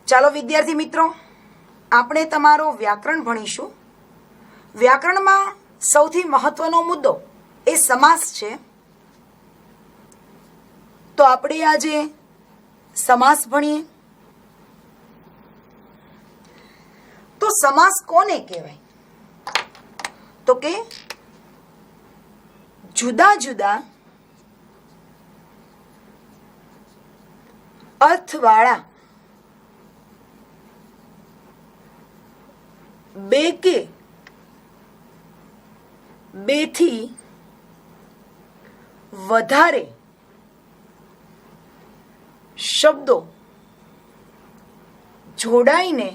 ચાલો વિદ્યાર્થી મિત્રો, આપણે તમારો વ્યાકરણ ભણીશું. વ્યાકરણમાં સૌથી મહત્વનો મુદ્દો એ સમાસ છે. તો આપણે આજે સમાસ ભણીએ. તો સમાસ કોને કહેવાય? તો કે જુદા જુદા અર્થવાળા બે કે બેથી વધારે શબ્દો જોડાઈને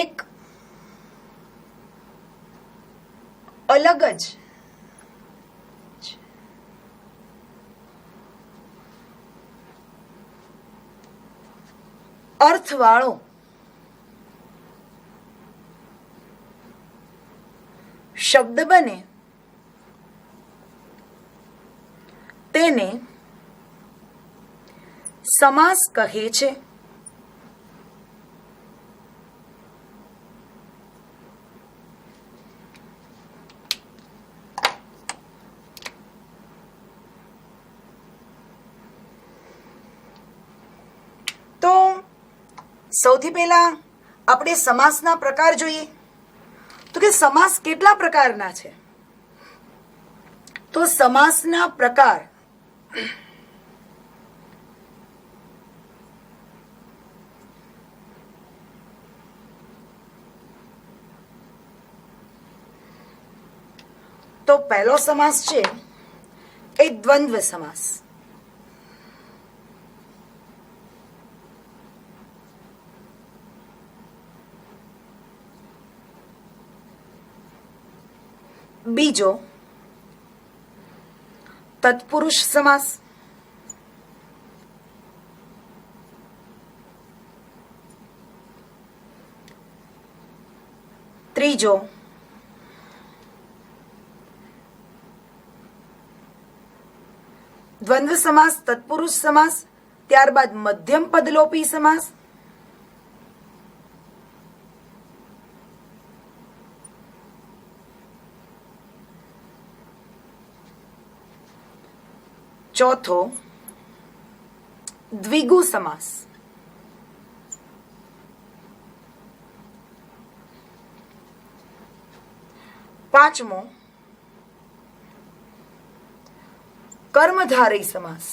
એક અલગ જ અર્થવાળો શબ્દ બને તેને સમાસ કહે છે. તો સૌથી પહેલા આપણે સમાસના પ્રકાર જોઈએ. તો કે સમાસ કેટલા પ્રકારના છે? તો સમાસના પ્રકાર તો પહેલો સમાસ છે એ દ્વંદ્વ સમાસ. બીજો તત્પુરુષ સમાસ. ત્રીજો દ્વંદ્વ સમાસ, તત્પુરુષ સમાસ, ત્યારબાદ મધ્યમ પદલોપી સમાસ. ચોથો દ્વિગુ સમાસ. પાંચમો કર્મધારય સમાસ.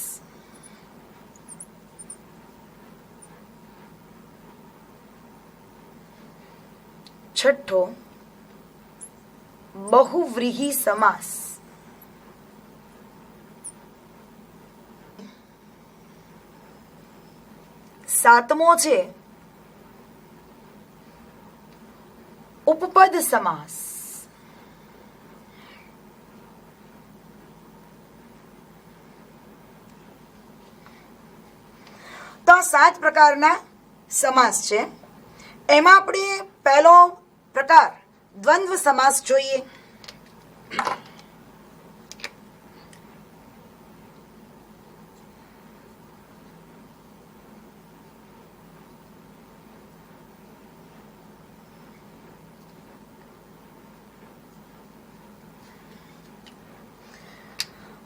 છઠ્ઠો બહુવ્રીહી સમાસ. સાતમો છે ઉપપદ સમાસ. તો આ 7 પ્રકારના સમાસ છે. એમાં આપણે પહેલો પ્રકાર દ્વંદ્વ સમાસ જોઈએ.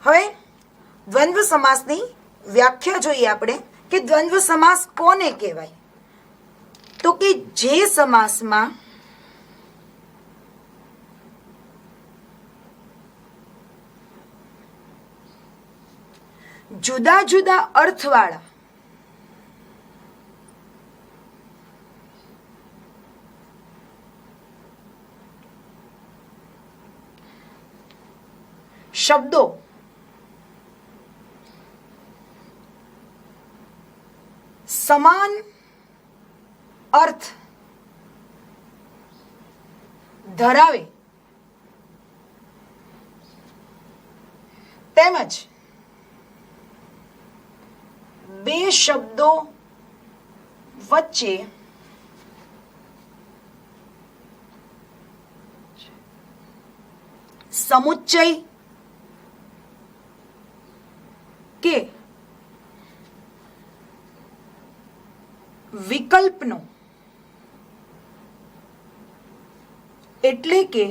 હવે દ્વંદ્વ સમાસની વ્યાખ્યા જોઈએ આપણે કે દ્વંદ્વ સમાસ કોને કહેવાય? તો કે જે સમાસમાં જુદા જુદા અર્થવાળા શબ્દો સમાન અર્થ ધરાવે તેમજ બે શબ્દો વચ્ચે સમુચ્ચય કે વિકલ્પનો એટલે કે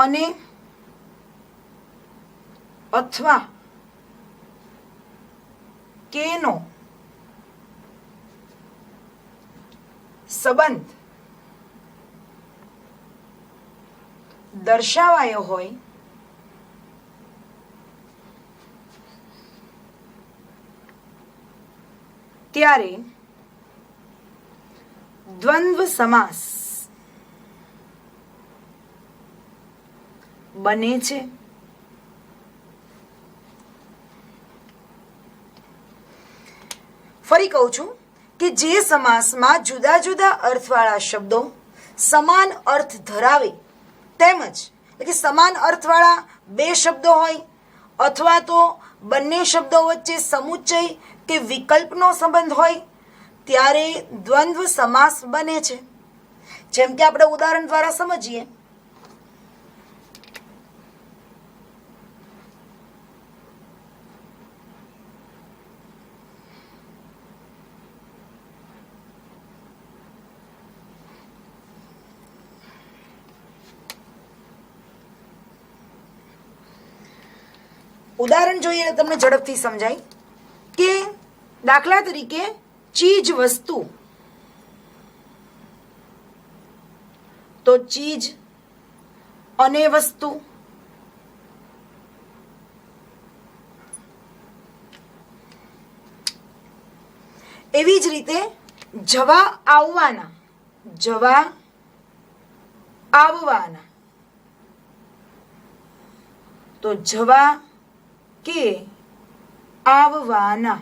અને અથવા કેનો સંબંધ દર્શાવાયો હોય ત્યારે દ્વંદ્વ સમાસ બને છે. ફરી કહું છું કે જે સમાસમાં જુદા જુદા અર્થવાળા શબ્દો સમાન અર્થ ધરાવે તેમજ એટલે કે સમાન અર્થવાળા બે શબ્દો હોય અથવા તો બંને શબ્દો વચ્ચે સમુચ્ચય કે વિકલ્પનો સંબંધ હોય ત્યારે દ્વંદ્વ સમાસ બને છે. જેમ કે આપણે ઉદાહરણ દ્વારા સમજીએ. ઉદાહરણ જોઈએ તમને ઝડપથી સમજાય કે દાખલા તરીકે ચીજ વસ્તુ, તો ચીજ અને વસ્તુ, એવી જ રીતે જવા આવવાના, જવા આવવાના, તો જવા કે આવવાના.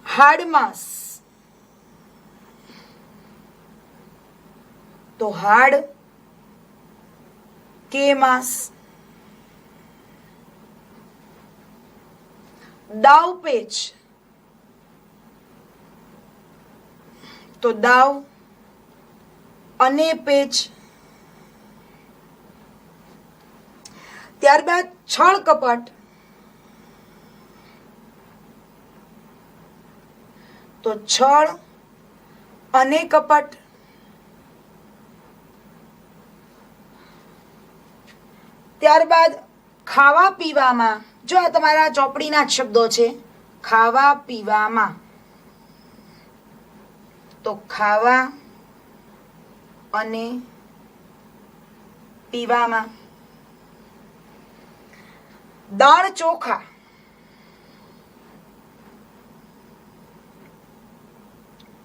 હાડમાસ, તો હાડ કે માસ. દાવપેચ, તો દાવ અને પેચ. ત્યારબાદ છળ કપટ, તો છળ અને કપટ. ત્યારબાદ ખાવા પીવામાં, જો આ તમારા ચોપડીના જ શબ્દો છે, ખાવા પીવામાં, તો ખાવા અને પીવામાં. દાળ ચોખા,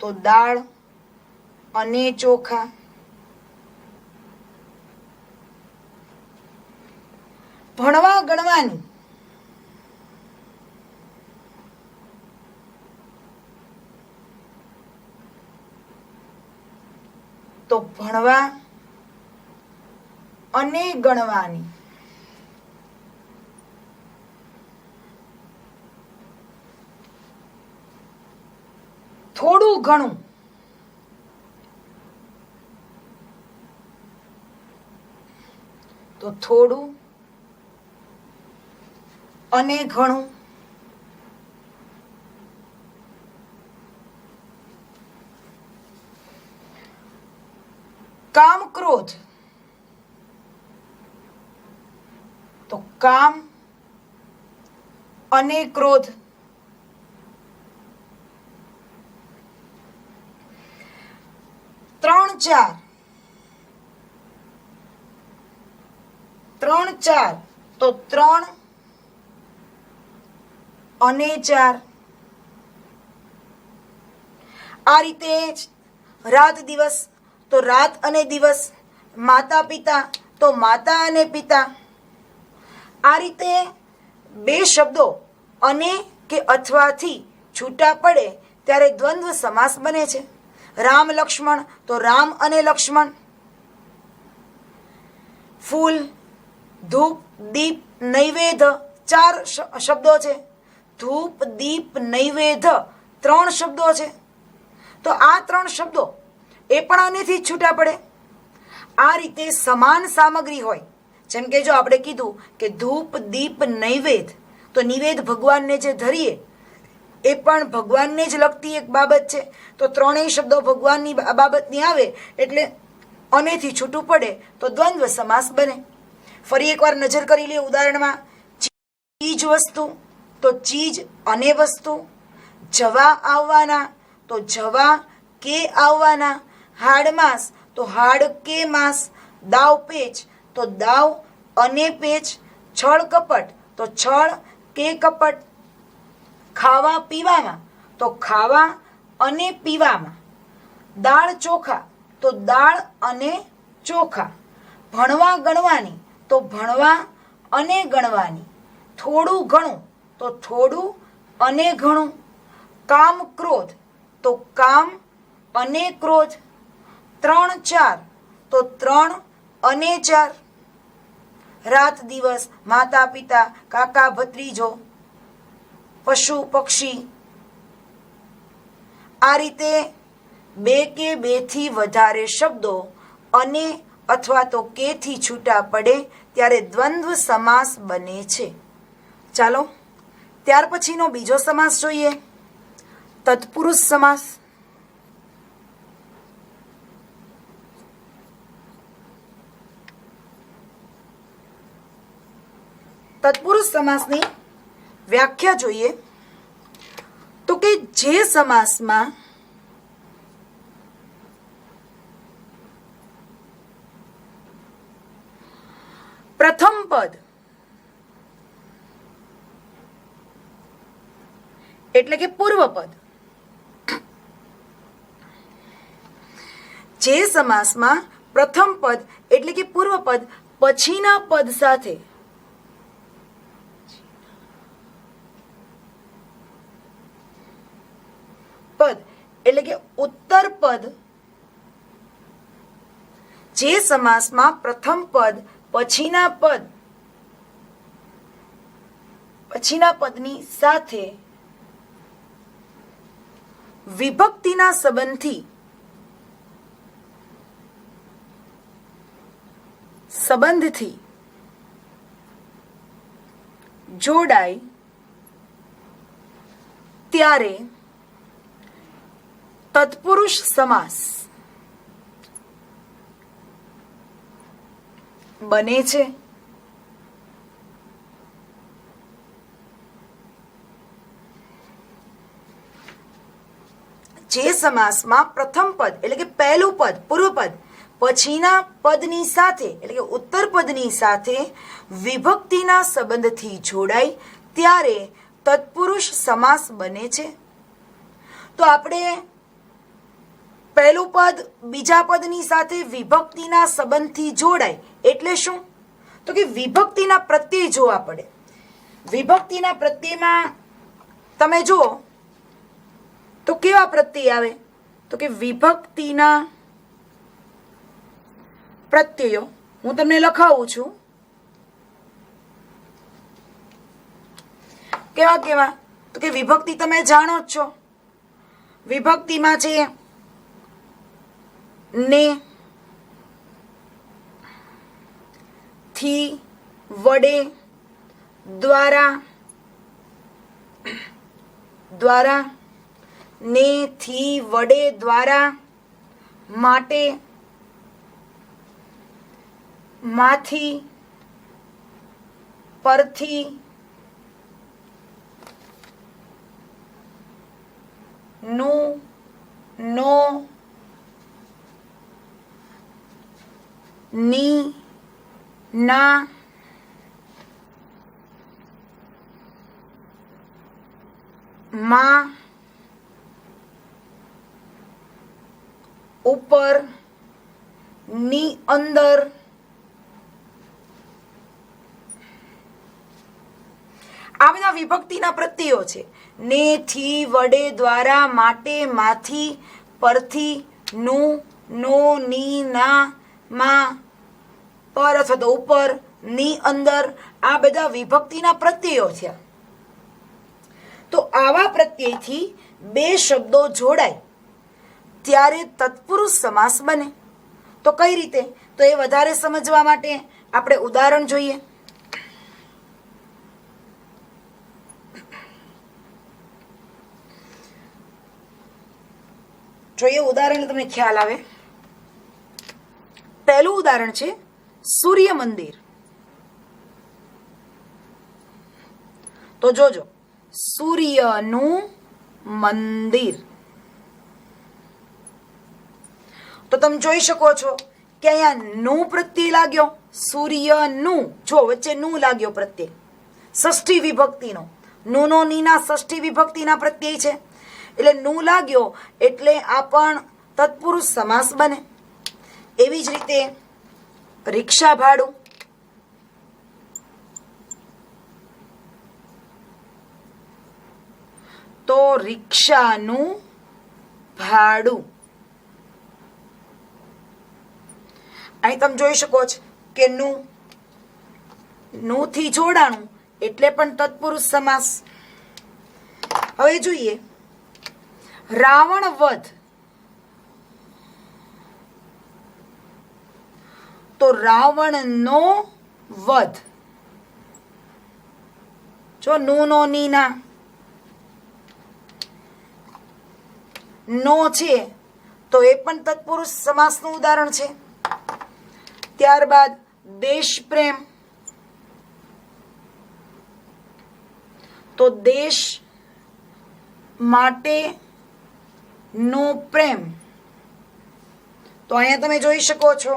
તો દાળ અને ચોખા. ભણવા ગણવાની, તો ભણવા અને ગણવાની. થોડું ઘણું, તો થોડું અને ઘણું. કામ ક્રોધ, તો કામ અને ક્રોધ. ત્રણ ચાર, ત્રણ ચાર, તો ત્રણ અને ચાર. આ રીતે રાત દિવસ, તો રાત અને દિવસ. માતા પિતા, તો માતા અને પિતા. આ રીતે બે શબ્દો અને કે અથવાથી છૂટા પડે ત્યારે દ્વંદ્વ સમાસ બને છે. રામ લક્ષ્મણ, તો રામ અને લક્ષ્મણ. ફૂલ, ધૂપ, દીપ, નૈવેદ્ય, ચાર શબ્દો છે, ધૂપ, દીપ, નૈવેદ્ય 3 શબ્દો છે. તો આ 3 શબ્દો એ પણ આનેથી જ છૂટા પડે. આ રીતે સમાન સામગ્રી હોય, જેમ કે જો આપણે કીધું કે ધૂપ, દીપ, નૈવેદ્ય, તો નિવેદ ભગવાનને જે ધરીએ એ પણ ભગવાનને જ લગતી એક બાબત છે. તો 3 શબ્દો ભગવાનની બાબતની આવે એટલે અનેથી છૂટું પડે તો દ્વંદ્વ સમાસ બને. ફરી એકવાર નજર કરી લઈએ ઉદાહરણમાં. ચીજ વસ્તુ તો ચીજ અને વસ્તુ, જવા આવવાના તો જવા કે આવવાના, હાડ માસ તો હાડ કે માસ, દાવ પેચ તો દાવ અને પેચ, છળ કપટ તો છળ કે કપટ, ખાવા પીવામાં તો ખાવા અને પીવામાં, દાળ ચોખા તો દાળ અને ચોખા, ભણવા ગણવાની તો ભણવા અને ગણવાની, થોડું ઘણું તો થોડું અને ઘણું, કામ ક્રોધ તો કામ અને ક્રોધ, 3 4 તો 3 અને 4, રાત દિવસ, માતા પિતા, કાકા ભત્રીજો, પશુ પક્ષી. આ રીતે 2 કે 2 થી વધારે શબ્દો અને અથવા તો કે થી છૂટા પડે ત્યારે દ્વંદ્વ સમાસ બને છે. ચાલો ત્યાર પછીનો બીજો સમાસ જોઈએ, તત્પુરુષ સમાસ. તત્પુરુષ સમાસની વ્યાખ્યા જોઈએ તો કે જે સમાસમાં પ્રથમ પદ એટલે કે પૂર્વ પદ, જે સમાસમાં પ્રથમ પદ એટલે કે પૂર્વ પદ પછીના પદ સાથે પદ એટલે કે ઉત્તર પદ, જે સમાસમાં પ્રથમ પદ પછીના પદની સાથે વિભક્તિના સંબંધથી જોડાય ત્યારે તત્પુરુષ સમાસ બને છે. જે સમાસમાં પ્રથમ પદ એટલે કે પહેલું પદ પૂર્વ પદ પછીના પદની સાથે એટલે કે ઉત્તર પદની સાથે વિભક્તિના સંબંધથી જોડાય ત્યારે તત્પુરુષ સમાસ બને છે. તો આપણે પહેલું પદ બીજા પદની સાથે વિભક્તિના સંબંધથી જોડાય એટલે શું? તો કે વિભક્તિના પ્રત્યય જોવા પડે. વિભક્તિના પ્રત્યયમાં તમે જુઓ તો કેવા પ્રત્યય આવે? તો કે વિભક્તિના પ્રત્યયો હું તમને લખાવું છું. કેવા કેવા? તો કે વિભક્તિ તમે જાણો જ છો. વિભક્તિમાં છે ને, થી, વડે, દ્વારા, ને, થી, વડે, દ્વારા, માટે, માંથી, પરથી, નું, નો, ની, ના, માં, ઉપર, ની અંદર, આ બધા વિભક્તિના પ્રત્યયો છે. ને, થી, વડે, દ્વારા, માટે, માંથી, પરથી, નું, નો, ની, ના, માં, પર અથવા તો ઉપર, ની અંદર, આ બધા વિભક્તિના પ્રત્યયો થયા. આવા પ્રત્યયથી બે શબ્દો જોડાય ત્યારે તત્પુરુષ સમાસ બને. તો કઈ રીતે? તો એ વધારે સમજવા માટે આપણે ઉદાહરણ જોઈએ. જોઈએ ઉદાહરણ, તમને ખ્યાલ આવે. પહેલું ઉદાહરણ છે સૂર્ય મંદિર. તો જોજો, સૂર્યનું મંદિર. તો તમે જોઈ શકો છો કે અહીંયા નું પ્રત્યય લાગ્યો, સૂર્યનું. જો વચ્ચે નું લાગ્યો પ્રત્યય, ષષ્ઠી વિભક્તિનો. નુનો નીના ષષ્ઠી વિભક્તિના પ્રત્યય છે, એટલે નું લાગ્યો એટલે આ પણ તત્પુરુષ સમાસ બને. એવી જ રીતે રિક્ષા ભાડું. તો રિક્ષાનું ભાડું. અહીં તમે જોઈ શકો છો કે નું થી જોડાણું એટલે પણ તત્પુરુષ સમાસ. હવે જોઈએ રાવણ વધ. તો રાવણનો વધ. જો નો નીના નો છે તો એ પણ તત્પુરુષ સમાસનું ઉદાહરણ છે. ત્યારબાદ દેશ પ્રેમ. તો દેશ માટે નો પ્રેમ. તો અહીંયા તમે જોઈ શકો છો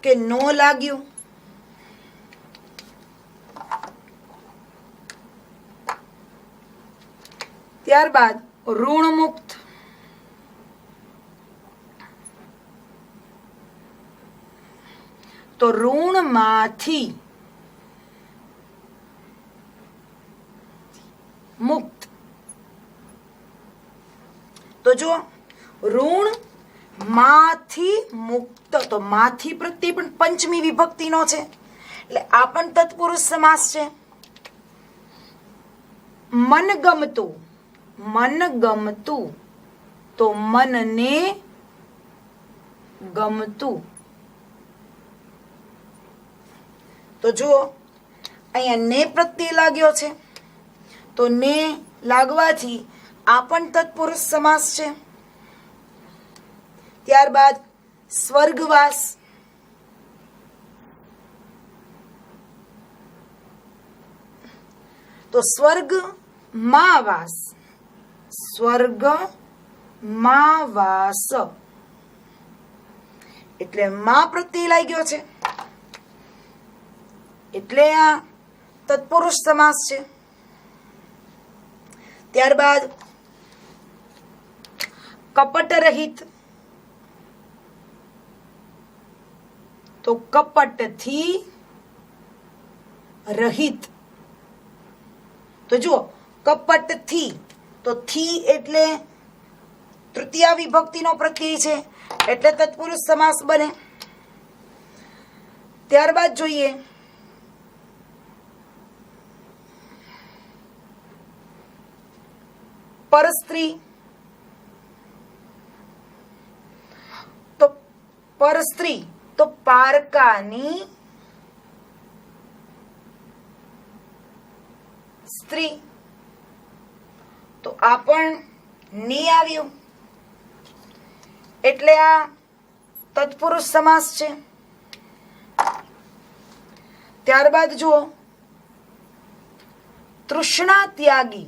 કે નો લાગ્યું. ત્યારબાદ ઋણ મુક્ત. તો ઋણમાંથી મુક્ત. તો જો ઋણ માંથી મુક્ત. તો માંથી પ્રત્યે પણ પંચમી વિભક્તિનો છે, એટલે આ પણ તત્પુરુષ સમાસ છે. મનગમતું. મનગમતું. તો મનને ગમતું. તો જુઓ અહીંયા ને પ્રત્યય લાગ્યો છે, તો ને લાગવાથી આ પણ તત્પુરુષ સમાસ છે. ત્યારબાદ સ્વર્ગવાસ. તો સ્વર્ગ માં વાસ. સ્વર્ગ માં વાસ એટલે માં પ્રત્યય લાગ્યો છે, એટલે આ તત્પુરુષ સમાસ છે. ત્યારબાદ કપટ રહિત. તો કપટથી રહિત. તો જુઓ કપટથી, તો થી એટલે તૃતીયા વિભક્તિનો પ્રત્યય છે, એટલે તત્પુરુષ સમાસ બને. ત્યારબાદ જોઈએ પરસ્ત્રી. તો પરસ્ત્રી તો પારકાની સ્ત્રી. તો આ પણ ની આવ્યું એટલે આ તત્પુરુષ સમાસ છે. ત્યારબાદ જુઓ તૃષ્ણા ત્યાગી.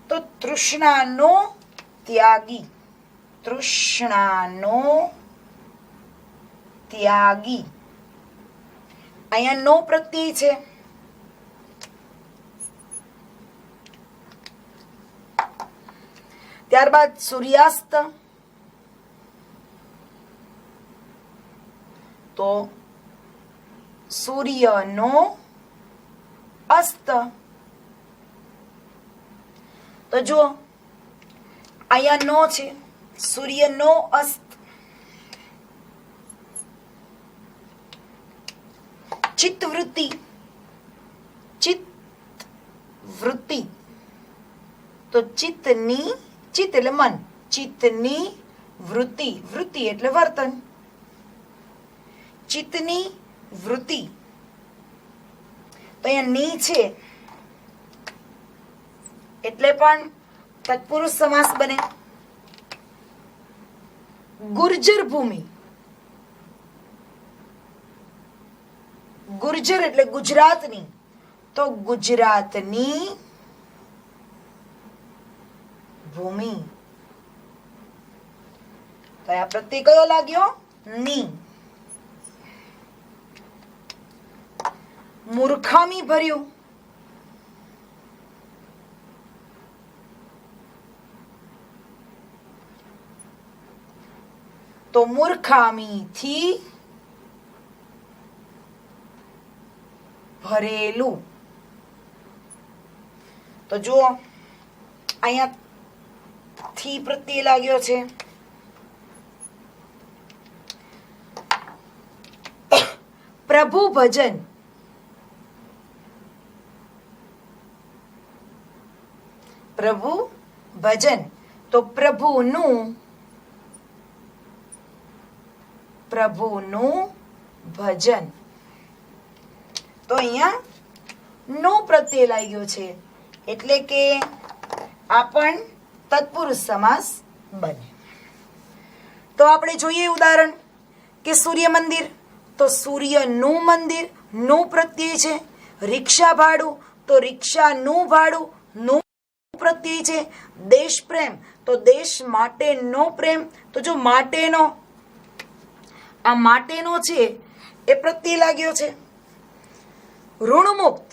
તો તૃષ્ણાનો ત્યાગી. તૃષ્ણાનો ત્યાગી. અહીંયા નો પ્રત્યય છે, ત્યારબાદ સૂર્યાસ્ત. તો સૂર્યનો અસ્ત. તો જુઓ અહીંયા નો છે, સૂર્યનો અસ્ત. ચિત્તવૃત્તિ, ચિત્ત વૃત્તિ, તો ચિત્તની, ચિત્ત એટલે મન, ચિત્તની વૃત્તિ, વૃત્તિ એટલે વર્તન, ચિત્તની વૃત્તિ. તો અહીંયા ની છે એટલે પણ તત્પુરુષ સમાસ બને. ગુર્જર ભૂમિ, ગુર્જર એટલે ગુજરાતની, તો ગુજરાતની ભૂમિ. તો આ પ્રત્યય કયો લાગ્યો? ની. મૂર્ખામી ભર્યું, તો મૂર્ખામીથી ભરેલું. તો જુઓ અહીંયા થી પ્રત્યય લાગ્યો છે. પ્રભુ ભજન, પ્રભુ ભજન, તો પ્રભુનું, પ્રભુનું ભજન. તો અહીંયા નો પ્રત્યય લાગ્યો છે એટલે કે આ પણ તત્પુરુષ સમાસ બને. તો આપણે જોઈએ ઉદાહરણ કે સૂર્ય મંદિર, તો સૂર્યનું મંદિર, નું પ્રત્યય છે. રિક્ષા ભાડું, તો રિક્ષાનું ભાડું, નું પ્રત્યય છે. દેશ પ્રેમ, તો દેશ માટેનો પ્રેમ, તો જો માટેનો, આ માટેનો છે એ પ્રત્યય લાગ્યો છે. ઋણ મુક્ત,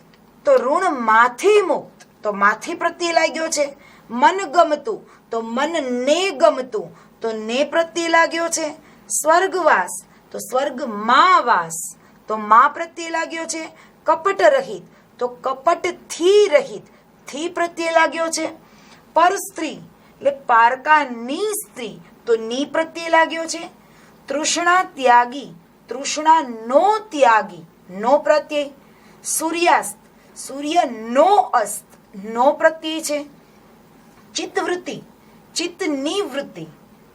તો ઋણ માંથી મુક્ત, તો માથી પ્રત્યય લાગ્યો છે. મન ગમતું, તો મનને ગમતું, તો ને પ્રત્યય લાગ્યો છે. સ્વર્ગવાસ, તો સ્વર્ગમાં વાસ, તો માં પ્રત્યય લાગ્યો છે. કપટ રહિત, તો કપટથી રહિત, થી પ્રત્યય લાગ્યો છે. પર સ્ત્રી એટલે પારકાની સ્ત્રી, તો ની પ્રત્યય લાગ્યો છે. તૃષ્ણા ત્યાગી, તૃષ્ણા નો ત્યાગી, નો પ્રત્યય. સૂર્યાસ્ત, સૂર્ય નો અસ્ત, નો પ્રત્યય છે. ચિત્તવૃત્તિ, ચિત્તની વૃત્તિ,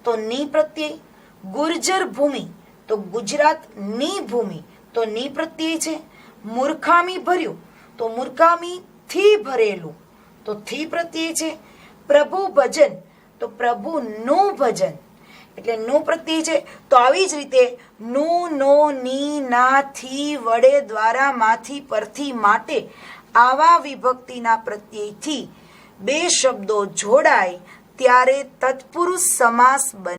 તો ની પ્રત્યય. ગુર્જર ભૂમિ, તો ગુજરાતની ભૂમિ, તો ની પ્રત્યય છે. મૂર્ખામી ભર્યું, તો મૂર્ખામી થી ભરેલું, તો થી પ્રત્યય છે. પ્રભુ ભજન, તો પ્રભુનું ભજન એટલે નું પ્રત્યય છે. તો આવી જ રીતે નું, નો, ની, ના, થી, વડે, દ્વારા, માંથી, પરથી, માટે આવા વિભક્તિના પ્રત્યયથી બે શબ્દો જોડાય ત્યારે તત્પુરુષ સમાસ બને.